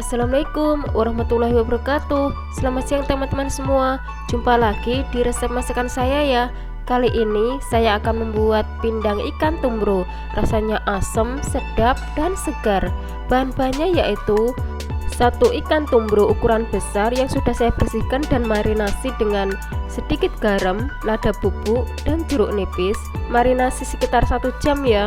Assalamualaikum warahmatullahi wabarakatuh. Selamat siang teman-teman semua. Jumpa lagi di resep masakan saya ya. Kali ini saya akan membuat pindang ikan tumbro. Rasanya asam, sedap, dan segar. Bahan-bahannya yaitu 1 ikan tumbro ukuran besar yang sudah saya bersihkan dan marinasi dengan sedikit garam, lada bubuk, dan jeruk nipis. Marinasi sekitar 1 jam ya.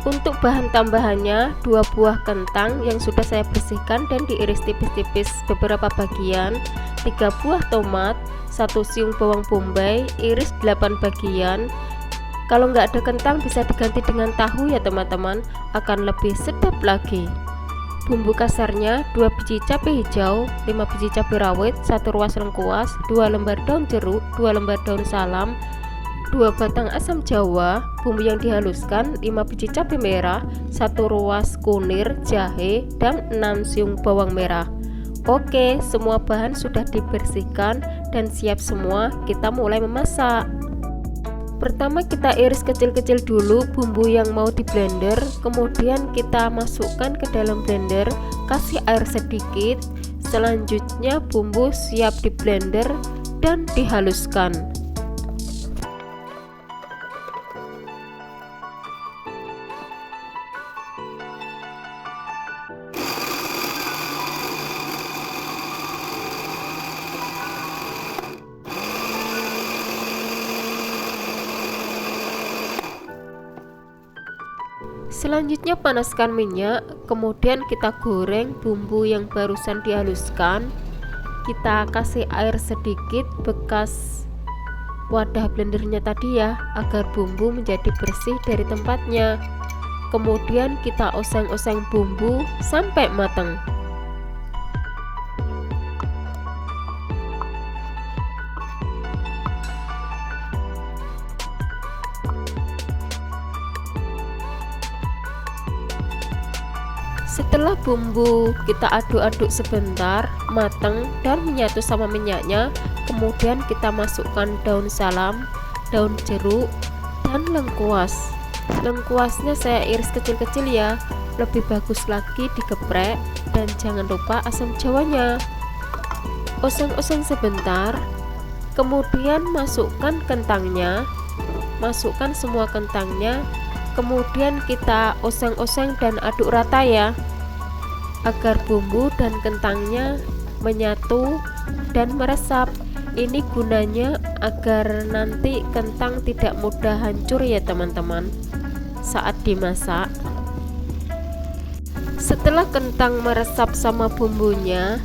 Untuk bahan tambahannya 2 buah kentang yang sudah saya bersihkan dan diiris tipis-tipis beberapa bagian, 3 buah tomat, 1 siung bawang bombay, iris 8 bagian. Kalau nggak ada kentang bisa diganti dengan tahu ya teman-teman, akan lebih sedap lagi. Bumbu kasarnya 2 biji cabai hijau, 5 biji cabai rawit, 1 ruas lengkuas, 2 lembar daun jeruk, 2 lembar daun salam, 2 batang asam jawa, bumbu yang dihaluskan, 5 biji cabai merah, 1 ruas kunir, jahe, dan 6 siung bawang merah. Oke, semua bahan sudah dibersihkan dan siap semua, kita mulai memasak. Pertama kita iris kecil-kecil dulu bumbu yang mau di blender, kemudian kita masukkan ke dalam blender, kasih air sedikit. Selanjutnya bumbu siap di blender dan dihaluskan. Selanjutnya panaskan minyak, kemudian kita goreng bumbu yang barusan dihaluskan. Kita kasih air sedikit bekas wadah blendernya tadi ya, agar bumbu menjadi bersih dari tempatnya. Kemudian kita oseng-oseng bumbu sampai matang. Setelah bumbu kita aduk-aduk sebentar matang dan menyatu sama minyaknya, kemudian kita masukkan daun salam, daun jeruk, dan lengkuas. Lengkuasnya saya iris kecil-kecil ya, lebih bagus lagi digeprek, dan jangan lupa asam jawanya. Oseng-oseng sebentar, kemudian masukkan kentangnya, masukkan semua kentangnya. Kemudian kita oseng-oseng dan aduk rata ya, agar bumbu dan kentangnya menyatu dan meresap. Ini gunanya agar nanti kentang tidak mudah hancur ya teman-teman saat dimasak. Setelah kentang meresap sama bumbunya,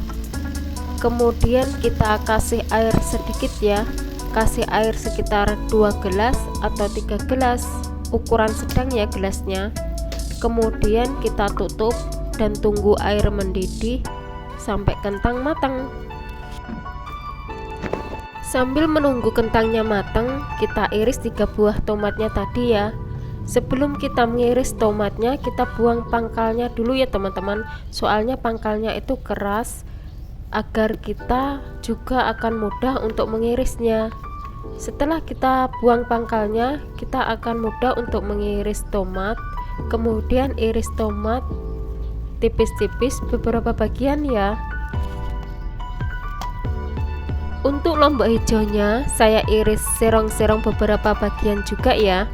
kemudian kita kasih air sedikit ya, kasih air sekitar 2 gelas atau 3 gelas, ukuran sedang ya gelasnya. Kemudian kita tutup dan tunggu air mendidih sampai kentang matang. Sambil menunggu kentangnya matang, kita iris 3 buah tomatnya tadi ya. Sebelum kita mengiris tomatnya, kita buang pangkalnya dulu ya teman-teman, soalnya pangkalnya itu keras, agar kita juga akan mudah untuk mengirisnya. Setelah kita buang pangkalnya, kita akan mudah untuk mengiris tomat. Kemudian iris tomat tipis-tipis beberapa bagian ya. Untuk lombok hijaunya saya iris serong-serong beberapa bagian juga ya.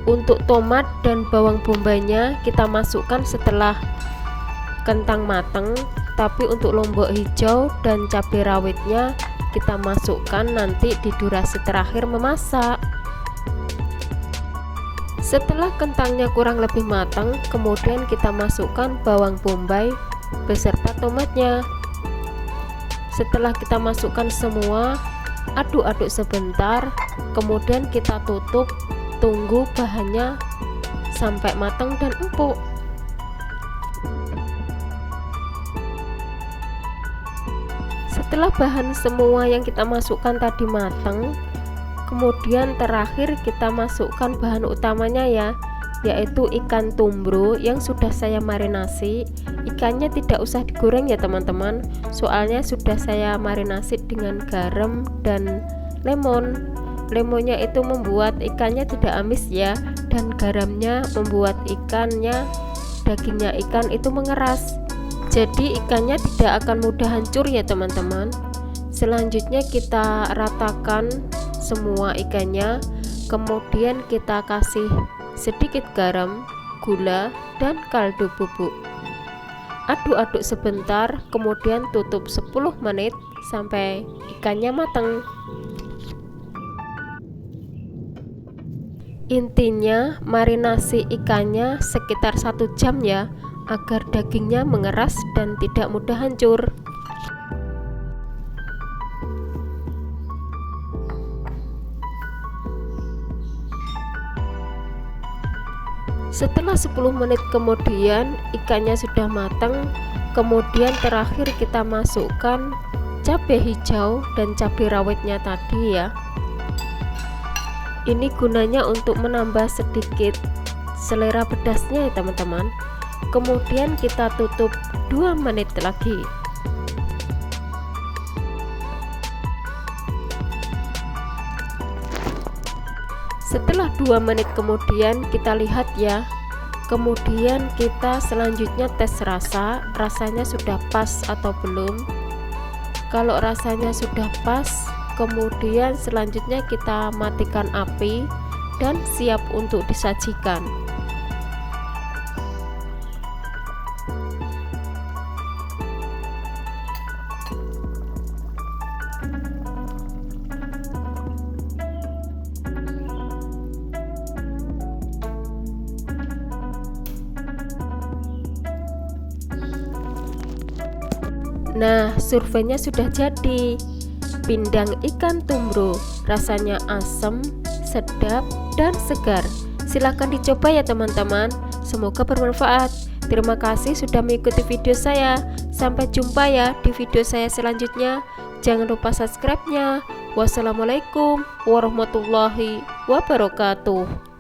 Untuk tomat dan bawang bombaynya kita masukkan setelah kentang matang, tapi untuk lombok hijau dan cabai rawitnya kita masukkan nanti di durasi terakhir memasak. Setelah kentangnya kurang lebih matang, kemudian kita masukkan bawang bombay beserta tomatnya. Setelah kita masukkan semua, aduk-aduk sebentar, kemudian kita tutup, tunggu bahannya sampai matang dan empuk. Setelah bahan semua yang kita masukkan tadi matang, kemudian terakhir kita masukkan bahan utamanya ya, yaitu ikan tumbro yang sudah saya marinasi. Ikannya tidak usah digoreng ya teman-teman, soalnya sudah saya marinasi dengan garam dan lemon. Lemonnya itu membuat ikannya tidak amis ya, dan garamnya membuat ikannya, dagingnya ikan itu mengeras. Jadi ikannya tidak akan mudah hancur ya teman-teman. Selanjutnya kita ratakan semua ikannya, kemudian kita kasih sedikit garam, gula, dan kaldu bubuk. Aduk-aduk sebentar, kemudian tutup 10 menit sampai ikannya matang. Intinya marinasi ikannya sekitar 1 jam ya, agar dagingnya mengeras dan tidak mudah hancur. Setelah 10 menit kemudian ikannya sudah matang. Kemudian terakhir kita masukkan cabai hijau dan cabai rawitnya tadi ya. Ini gunanya untuk menambah sedikit selera pedasnya ya teman-teman. Kemudian kita tutup 2 menit lagi. Setelah 2 menit kemudian kita lihat ya. Kemudian kita selanjutnya tes rasanya sudah pas atau belum. Kalau rasanya sudah pas, kemudian selanjutnya kita matikan api dan siap untuk disajikan. Nah, surveinya sudah jadi. Pindang ikan tumbro, rasanya asam, sedap, dan segar. Silahkan dicoba ya teman-teman. Semoga bermanfaat. Terima kasih sudah mengikuti video saya. Sampai jumpa ya di video saya selanjutnya. Jangan lupa subscribe-nya. Wassalamualaikum warahmatullahi wabarakatuh.